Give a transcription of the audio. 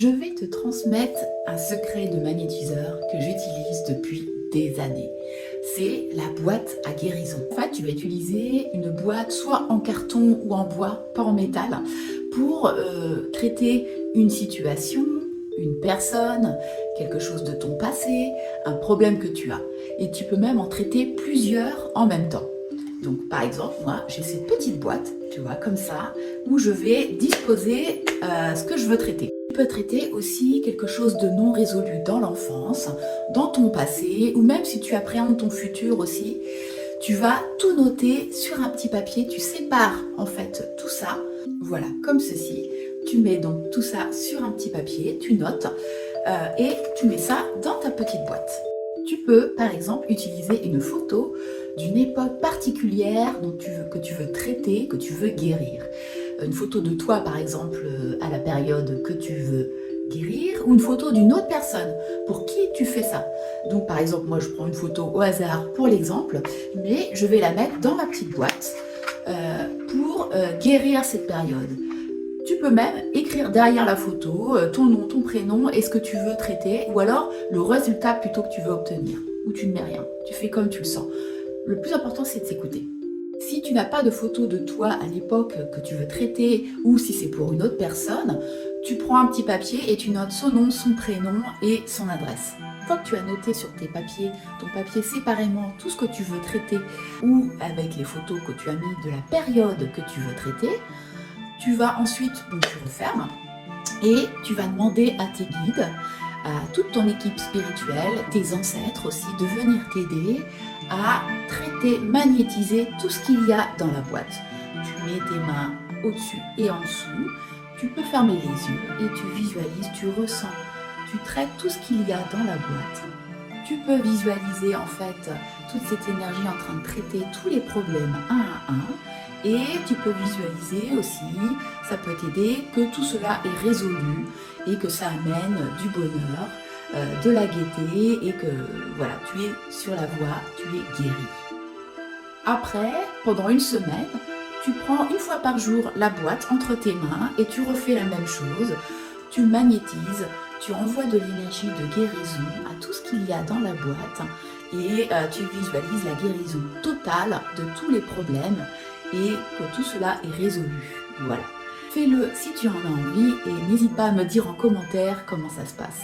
Je vais te transmettre un secret de magnétiseur que j'utilise depuis des années. C'est la boîte à guérison. En fait, tu vas utiliser une boîte soit en carton ou en bois, pas en métal, pour traiter une situation, une personne, quelque chose de ton passé, un problème que tu as. Et tu peux même en traiter plusieurs en même temps. Donc par exemple, moi j'ai cette petite boîte, tu vois, comme ça, où je vais disposer ce que je veux traiter. Tu peux traiter aussi quelque chose de non résolu dans l'enfance, dans ton passé, ou même si tu appréhendes ton futur aussi, tu vas tout noter sur un petit papier, tu sépares en fait tout ça, voilà, comme ceci. Tu mets donc tout ça sur un petit papier, tu notes, et tu mets ça dans ta petite boîte. Tu peux, par exemple, utiliser une photo d'une époque particulière que tu veux traiter, que tu veux guérir. Une photo de toi, par exemple, à la période que tu veux guérir, ou une photo d'une autre personne pour qui tu fais ça. Donc, par exemple, moi, je prends une photo au hasard pour l'exemple, mais je vais la mettre dans ma petite boîte pour guérir cette période. Tu peux même écrire derrière la photo ton nom, ton prénom et ce que tu veux traiter, ou alors le résultat plutôt que tu veux obtenir, ou tu ne mets rien, tu fais comme tu le sens. Le plus important, c'est de s'écouter. Si tu n'as pas de photo de toi à l'époque que tu veux traiter, ou si c'est pour une autre personne, tu prends un petit papier et tu notes son nom, son prénom et son adresse. Une fois que tu as noté sur ton papier séparément tout ce que tu veux traiter, ou avec les photos que tu as mis de la période que tu veux traiter, tu vas ensuite, donc tu refermes, et tu vas demander à tes guides, à toute ton équipe spirituelle, tes ancêtres aussi, de venir t'aider à traiter, magnétiser tout ce qu'il y a dans la boîte. Tu mets tes mains au-dessus et en dessous, tu peux fermer les yeux et tu visualises, tu ressens, tu traites tout ce qu'il y a dans la boîte. Tu peux visualiser en fait toute cette énergie en train de traiter tous les problèmes un à un. Et tu peux visualiser aussi, ça peut t'aider, que tout cela est résolu et que ça amène du bonheur, de la gaieté et que voilà, tu es sur la voie, tu es guéri. Après, pendant une semaine, tu prends une fois par jour la boîte entre tes mains et tu refais la même chose. Tu magnétises, tu envoies de l'énergie de guérison à tout ce qu'il y a dans la boîte et tu visualises la guérison totale de tous les problèmes et que tout cela est résolu. Voilà. Fais-le si tu en as envie et n'hésite pas à me dire en commentaire comment ça se passe.